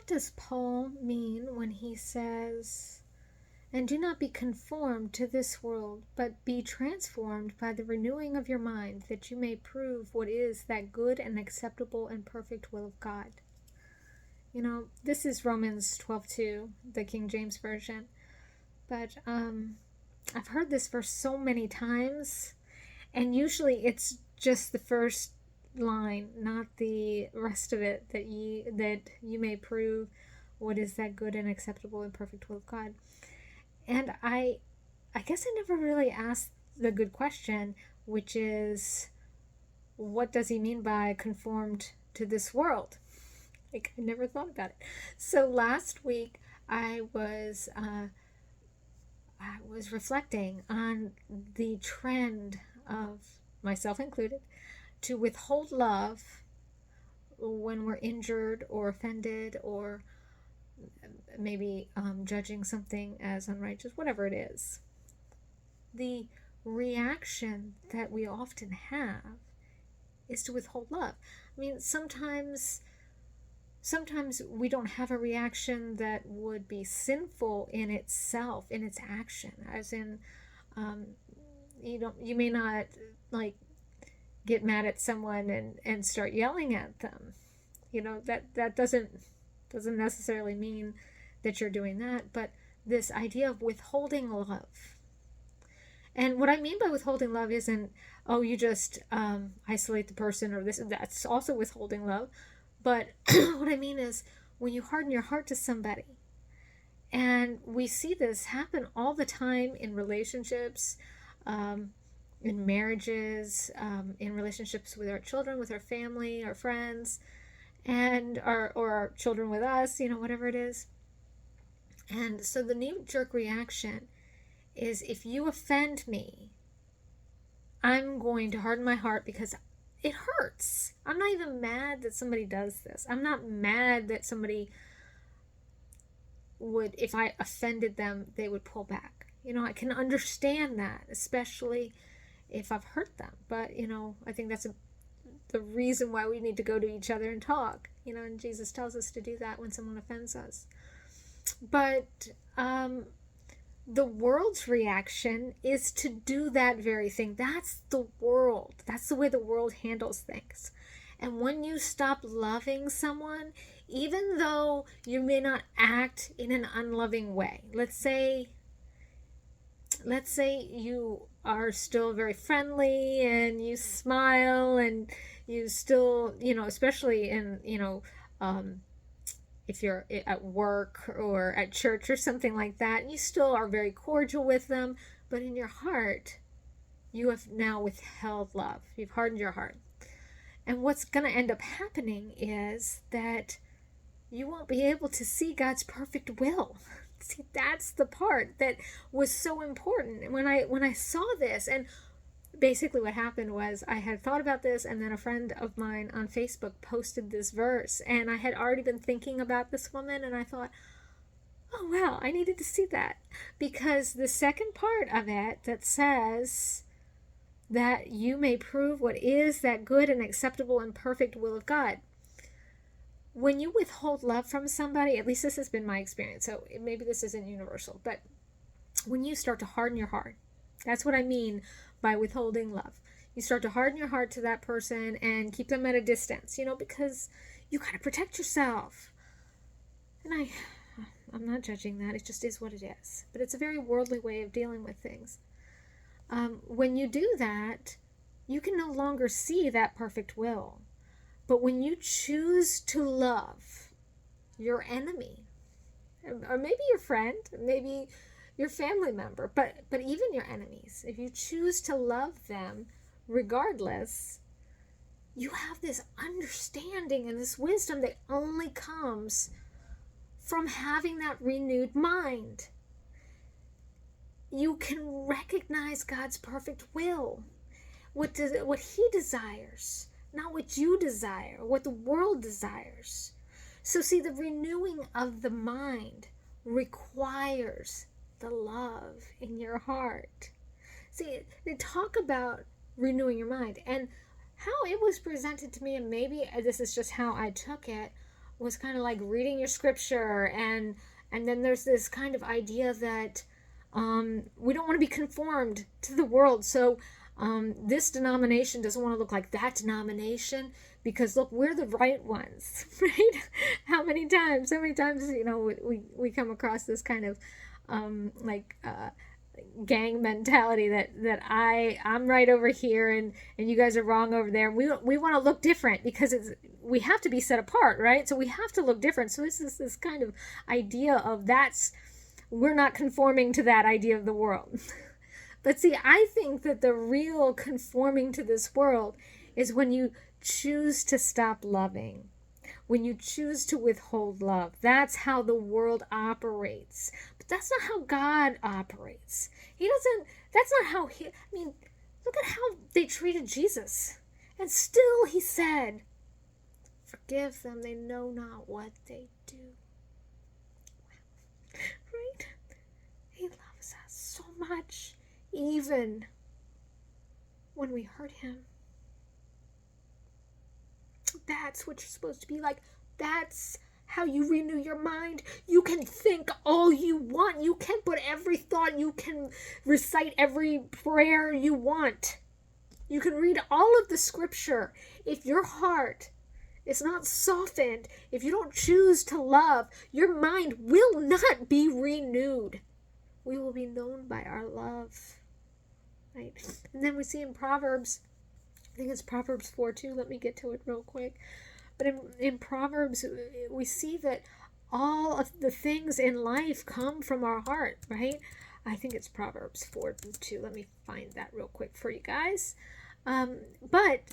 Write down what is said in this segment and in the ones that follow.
does Paul mean when he says, "And do not be conformed to this world, but be transformed by the renewing of your mind, that you may prove what is that good and acceptable and perfect will of God"? This is Romans 12:2, the King James Version. But I've heard this verse so many times, and usually it's just the first line, not the rest of it, that you may prove what is that good and acceptable and perfect will of God. And I guess I never really asked the good question, which is, what does he mean by conformed to this world? I never thought about it. So last week I was reflecting on the trend of, myself included, to withhold love when we're injured or offended, or maybe judging something as unrighteous, whatever it is. The reaction that we often have is to withhold love. I mean, sometimes we don't have a reaction that would be sinful in itself, in its action, as in you may not get mad at someone and start yelling at them. That doesn't necessarily mean that you're doing that, but this idea of withholding love. And what I mean by withholding love isn't, oh, you just isolate the person, or that's also withholding love. But what I mean is, when you harden your heart to somebody, and we see this happen all the time in relationships, in marriages, in relationships with our children, with our family, our friends, and our children with us, whatever it is. And so the knee-jerk reaction is, if you offend me, I'm going to harden my heart because it hurts. I'm not even mad that somebody does this. I'm not mad that somebody would, if I offended them, they would pull back. I can understand that, especially if I've hurt them. But, I think that's the reason why we need to go to each other and talk. And Jesus tells us to do that when someone offends us. But the world's reaction is to do that very thing. That's the world. That's the way the world handles things. And when you stop loving someone, even though you may not act in an unloving way, let's say you are still very friendly and you smile and you still, especially in, if you're at work or at church or something like that, you still are very cordial with them, but in your heart, you have now withheld love. You've hardened your heart. And what's going to end up happening is that you won't be able to see God's perfect will. See, that's the part that was so important when I saw this. And basically what happened was, I had thought about this, and then a friend of mine on Facebook posted this verse, and I had already been thinking about this woman, and I thought, oh wow, I needed to see that, because the second part of it that says that you may prove what is that good and acceptable and perfect will of God. When you withhold love from somebody, at least this has been my experience, so maybe this isn't universal, but when you start to harden your heart, that's what I mean by withholding love. You start to harden your heart to that person and keep them at a distance, because you got to protect yourself. And I'm not judging that. It just is what it is. But it's a very worldly way of dealing with things. When you do that, you can no longer see that perfect will. But when you choose to love your enemy, or maybe your friend, maybe your family member, but even your enemies, if you choose to love them regardless, you have this understanding and this wisdom that only comes from having that renewed mind. You can recognize God's perfect will, what he desires, not what you desire, what the world desires. So see, the renewing of the mind requires the love in your heart. See, they talk about renewing your mind, and how it was presented to me, and maybe this is just how I took it, was kind of like reading your scripture, and then there's this kind of idea that we don't want to be conformed to the world. So this denomination doesn't want to look like that denomination, because look, we're the right ones, right? How many times, we come across this kind of gang mentality that I'm right over here, and you guys are wrong over there. We want to look different because we have to be set apart, right? So we have to look different. So this is this kind of idea of we're not conforming to that idea of the world. But see, I think that the real conforming to this world is when you choose to stop loving, when you choose to withhold love. That's how the world operates. But that's not how God operates. That's not how look at how they treated Jesus. And still he said, forgive them, they know not what they do. Right? He loves us so much, even when we hurt him. That's what you're supposed to be like. That's how you renew your mind. You can think all you want. You can put every thought. You can recite every prayer you want. You can read all of the scripture. If your heart is not softened, if you don't choose to love, your mind will not be renewed. We will be known by our love. Right? And then we see in Proverbs, I think it's Proverbs 4:2. Let me get to it real quick. But in Proverbs, we see that all of the things in life come from our heart, right? I think it's Proverbs 4:2. Let me find that real quick for you guys. But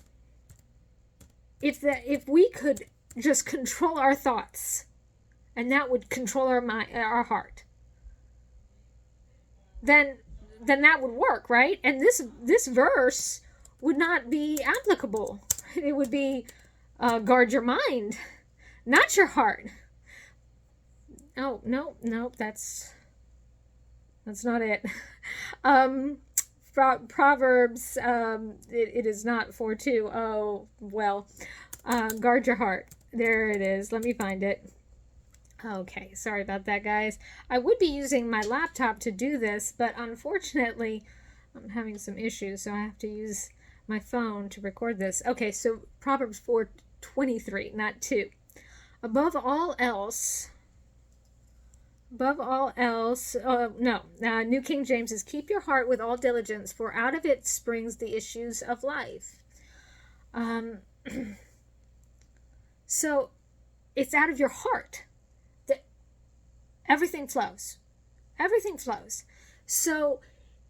if we could just control our thoughts, and that would control our mind, our heart, then that would work, right? And this verse would not be applicable. It would be guard your mind, not your heart. Oh, no, that's not it. Proverbs, it is not 4:2. Oh, well, guard your heart. There it is. Let me find it. Okay, sorry about that, guys. I would be using my laptop to do this, but unfortunately, I'm having some issues, so I have to use my phone to record this. Okay, so Proverbs 4:23, not 2. Above all else, New King James is, keep your heart with all diligence, for out of it springs the issues of life. So it's out of your heart that everything flows. Everything flows. So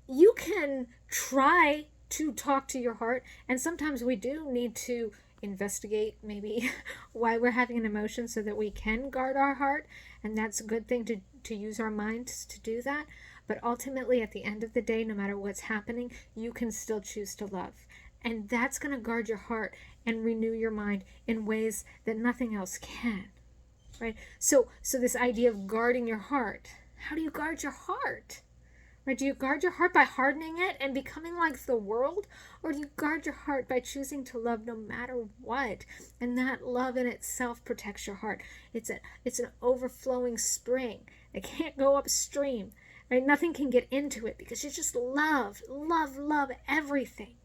you can try to talk to your heart, and sometimes we do need to investigate maybe why we're having an emotion so that we can guard our heart, and that's a good thing to use our minds to do that. But ultimately, at the end of the day, no matter what's happening, you can still choose to love, and that's going to guard your heart and renew your mind in ways that nothing else can, right? So this idea of guarding your heart, how do you guard your heart? Right? Do you guard your heart by hardening it and becoming like the world? Or do you guard your heart by choosing to love no matter what? And that love in itself protects your heart. It's an overflowing spring. It can't go upstream. Right? Nothing can get into it because you just love everything.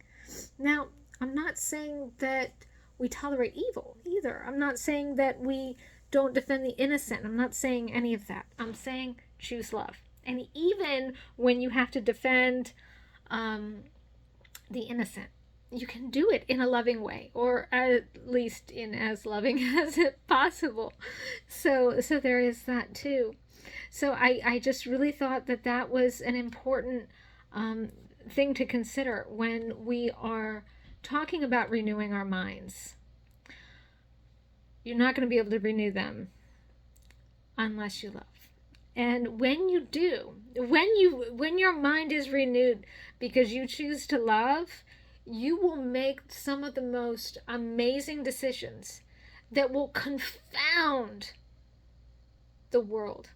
Now, I'm not saying that we tolerate evil either. I'm not saying that we don't defend the innocent. I'm not saying any of that. I'm saying choose love. And even when you have to defend the innocent, you can do it in a loving way, or at least in as loving as possible. So there is that too. So I just really thought that was an important thing to consider when we are talking about renewing our minds. You're not going to be able to renew them unless you love. And when you do, when your mind is renewed because you choose to love, you will make some of the most amazing decisions that will confound the world.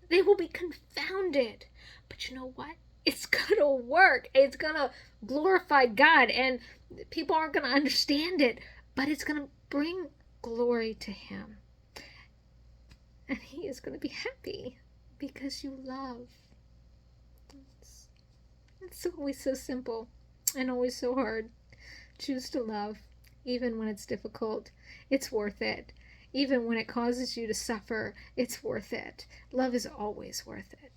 They will be confounded. But you know what? It's going to work. It's going to glorify God, and people aren't going to understand it, but it's going to bring glory to Him. He is going to be happy because you love. It's always so simple and always so hard. Choose to love, even when it's difficult. It's worth it. Even when it causes you to suffer, it's worth it. Love is always worth it.